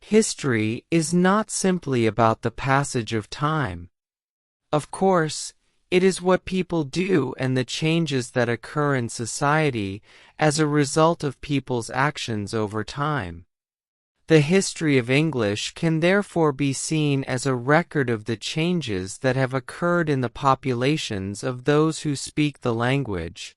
History is not simply about the passage of time. Of course, it is what people do and the changes that occur in society as a result of people's actions over time. The history of English can therefore be seen as a record of the changes that have occurred in the populations of those who speak the language.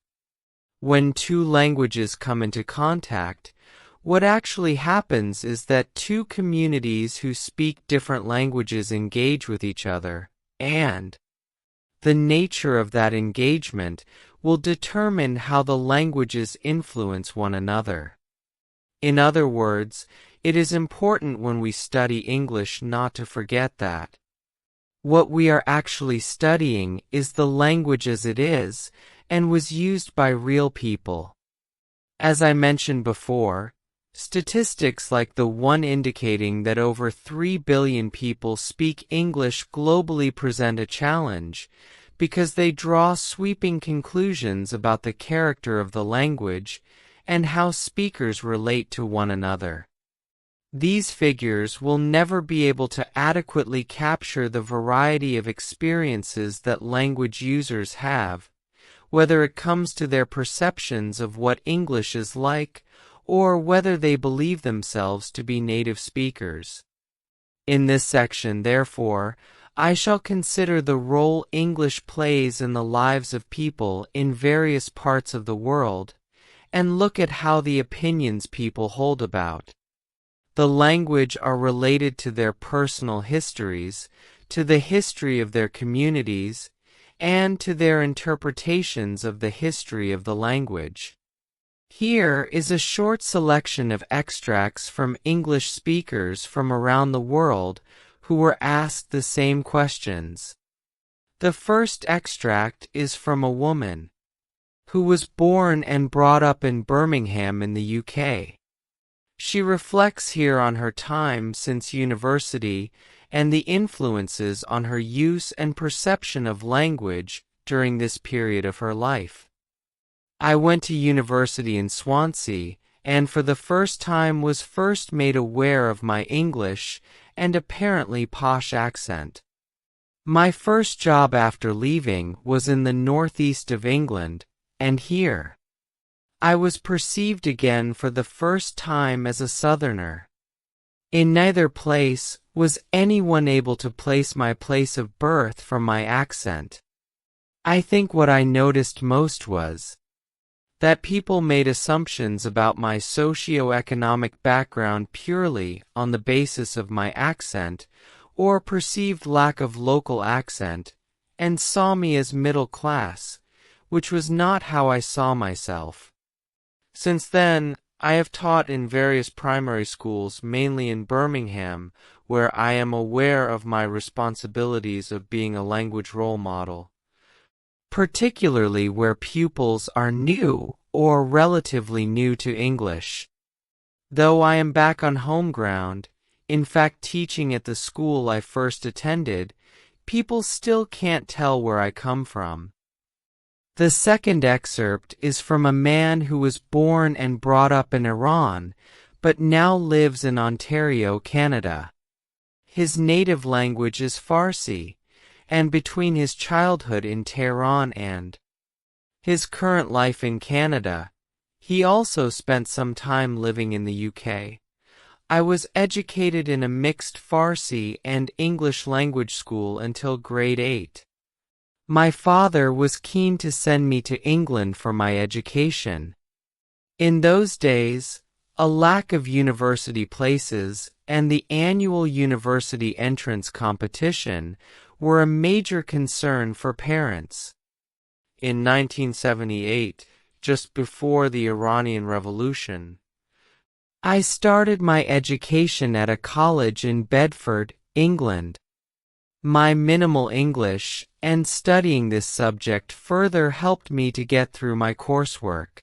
When two languages come into contact, what actually happens is that two communities who speak different languages engage with each other, and the nature of that engagement will determine how the languages influence one another. In other words, it is important when we study English not to forget that what we are actually studying is the language as it is and was used by real people. As I mentioned before, statistics like the one indicating that over 3 billion people speak English globally present a challenge because they draw sweeping conclusions about the character of the language and how speakers relate to one another. These figures will never be able to adequately capture the variety of experiences that language users have, whether it comes to their perceptions of what English is like, or whether they believe themselves to be native speakers. In this section, therefore, I shall consider the role English plays in the lives of people in various parts of the world, and look at how the opinions people hold about the language are related to their personal histories, to the history of their communities, and to their interpretations of the history of the language. Here is a short selection of extracts from English speakers from around the world who were asked the same questions. The first extract is from a woman who was born and brought up in Birmingham in the UK. She reflects here on her time since university and the influences on her use and perception of language during this period of her life. I went to university in Swansea and for the first time was first made aware of my English and apparently posh accent. My first job after leaving was in the northeast of England, and here I was perceived again for the first time as a Southerner. In neither place was anyone able to place my place of birth from my accent. I think what I noticed most was that people made assumptions about my socio-economic background purely on the basis of my accent or perceived lack of local accent, and saw me as middle class, which was not how I saw myself. Since then, I have taught in various primary schools, mainly in Birmingham, where I am aware of my responsibilities of being a language role model, particularly where pupils are new or relatively new to English. Though I am back on home ground, in fact teaching at the school I first attended, people still can't tell where I come from. The second excerpt is from a man who was born and brought up in Iran, but now lives in Ontario, Canada. His native language is Farsi, and between his childhood in Tehran and his current life in Canada, he also spent some time living in the UK. I was educated in a mixed Farsi and English language school until grade 8. My father was keen to send me to England for my education. In those days, a lack of university places and the annual university entrance competition were a major concern for parents. In 1978, just before the Iranian Revolution, I started my education at a college in Bedford, England. My minimal English and studying this subject further helped me to get through my coursework.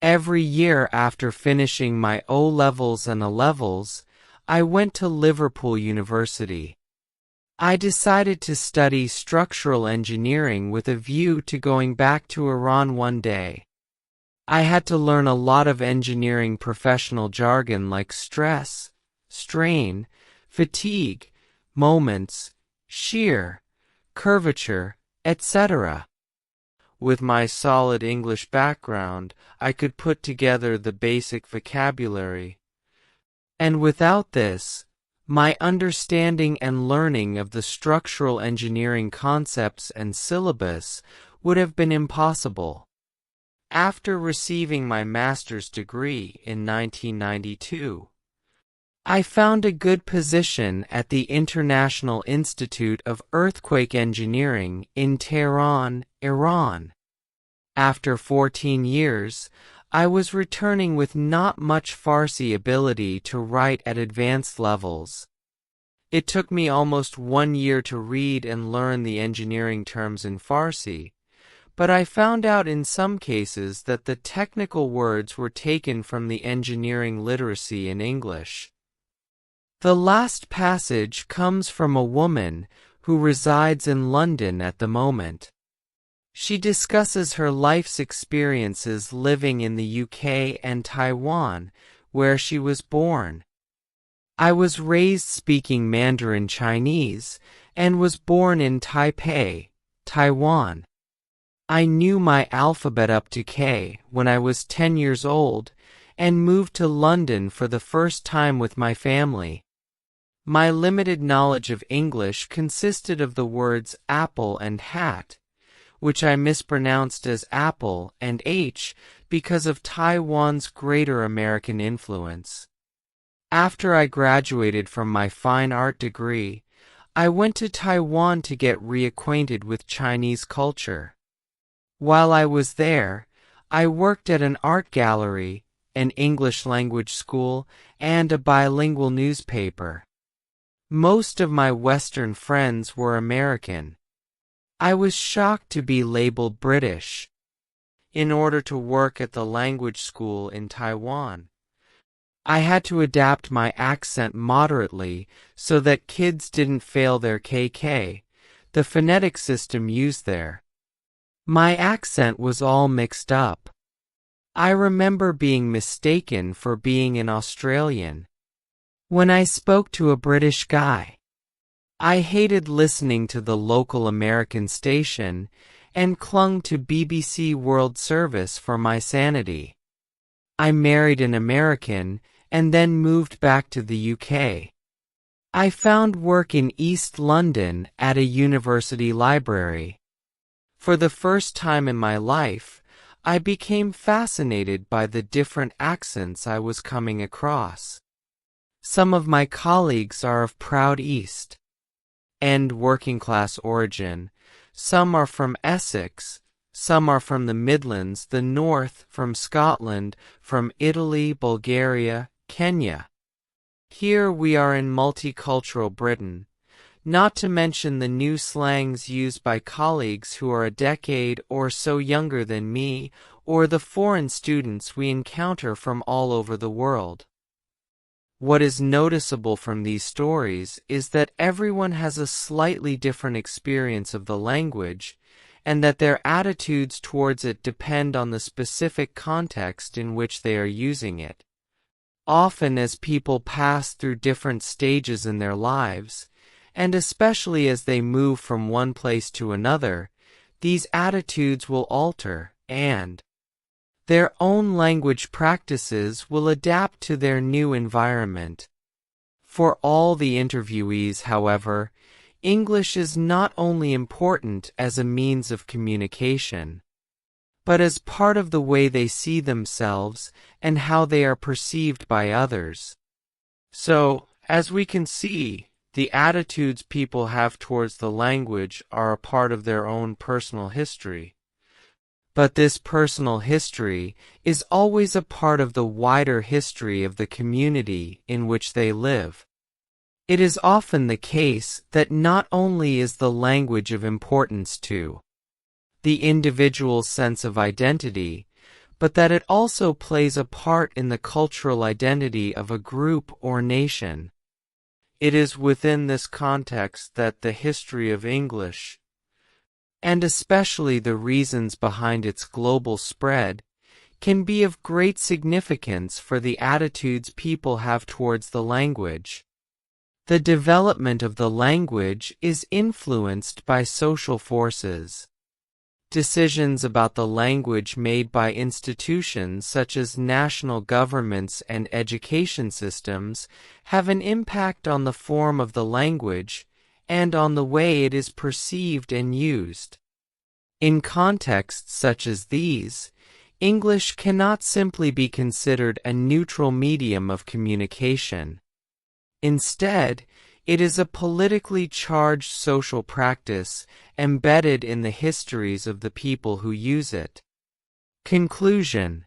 Every year after finishing my O-levels and A-levels, I went to Liverpool University. I decided to study structural engineering with a view to going back to Iran one day. I had to learn a lot of engineering professional jargon like stress, strain, fatigue, moments, shear, curvature, etc. With my solid English background, I could put together the basic vocabulary. And without this, my understanding and learning of the structural engineering concepts and syllabus would have been impossible. After receiving my master's degree in 1992, I found a good position at the International Institute of Earthquake Engineering in Tehran, Iran. After 14 years, I was returning with not much Farsi ability to write at advanced levels. It took me almost 1 year to read and learn the engineering terms in Farsi, but I found out in some cases that the technical words were taken from the engineering literacy in English. The last passage comes from a woman who resides in London at the moment. She discusses her life's experiences living in the UK and Taiwan, where she was born. I was raised speaking Mandarin Chinese and was born in Taipei, Taiwan. I knew my alphabet up to K when I was 10 years old and moved to London for the first time with my family. My limited knowledge of English consisted of the words apple and hat, which I mispronounced as apple and H because of Taiwan's greater American influence. After I graduated from my fine art degree, I went to Taiwan to get reacquainted with Chinese culture. While I was there, I worked at an art gallery, an English language school, and a bilingual newspaper. Most of my Western friends were American. I was shocked to be labeled British. In order to work at the language school in Taiwan, I had to adapt my accent moderately so that kids didn't fail their KK, the phonetic system used there. My accent was all mixed up. I remember being mistaken for being an Australian when I spoke to a British guy. I hated listening to the local American station and clung to BBC World Service for my sanity. I married an American and then moved back to the UK. I found work in East London at a university library. For the first time in my life, I became fascinated by the different accents I was coming across. Some of my colleagues are of proud East and working-class origin. Some are from Essex, some are from the Midlands, the North, from Scotland, from Italy, Bulgaria, Kenya. Here we are in multicultural Britain, not to mention the new slangs used by colleagues who are a decade or so younger than me, or the foreign students we encounter from all over the world. What is noticeable from these stories is that everyone has a slightly different experience of the language, and that their attitudes towards it depend on the specific context in which they are using it. Often as people pass through different stages in their lives, and especially as they move from one place to another, these attitudes will alter, and their own language practices will adapt to their new environment. For all the interviewees, however, English is not only important as a means of communication, but as part of the way they see themselves and how they are perceived by others. So, as we can see, the attitudes people have towards the language are a part of their own personal history. But this personal history is always a part of the wider history of the community in which they live. It is often the case that not only is the language of importance to the individual's sense of identity, but that it also plays a part in the cultural identity of a group or nation. It is within this context that the history of English, and especially the reasons behind its global spread, can be of great significance for the attitudes people have towards the language. The development of the language is influenced by social forces. Decisions about the language made by institutions such as national governments and education systems have an impact on the form of the language and on the way it is perceived and used. In contexts such as these, English cannot simply be considered a neutral medium of communication. Instead, it is a politically charged social practice embedded in the histories of the people who use it. Conclusion.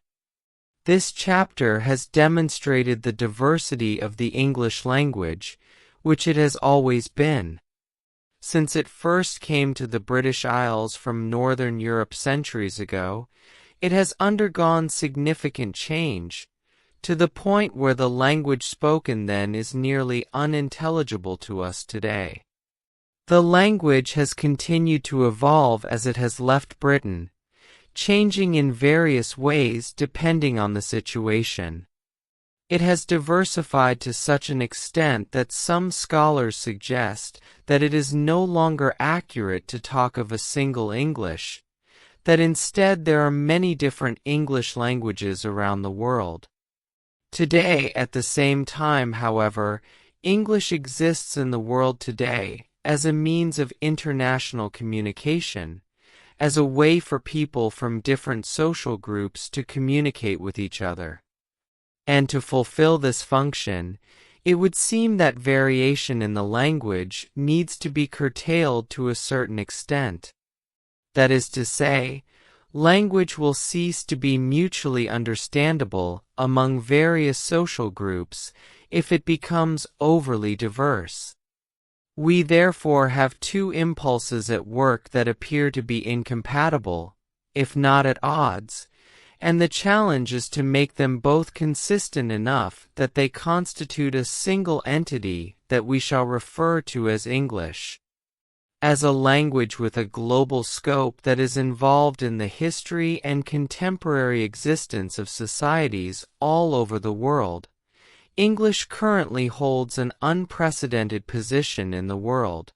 This chapter has demonstrated the diversity of the English language, which it has always been. Since it first came to the British Isles from Northern Europe centuries ago, it has undergone significant change, to the point where the language spoken then is nearly unintelligible to us today. The language has continued to evolve as it has left Britain, changing in various ways depending on the situation. It has diversified to such an extent that some scholars suggest that it is no longer accurate to talk of a single English, that instead there are many different English languages around the world. Today, at the same time, however, English exists in the world today as a means of international communication, as a way for people from different social groups to communicate with each other. And to fulfill this function, it would seem that variation in the language needs to be curtailed to a certain extent. That is to say, language will cease to be mutually understandable among various social groups if it becomes overly diverse. We therefore have two impulses at work that appear to be incompatible, if not at odds, and the challenge is to make them both consistent enough that they constitute a single entity that we shall refer to as English. As a language with a global scope that is involved in the history and contemporary existence of societies all over the world, English currently holds an unprecedented position in the world.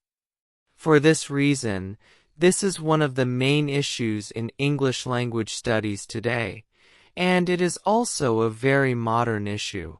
For this reason, this is one of the main issues in English language studies today, and it is also a very modern issue.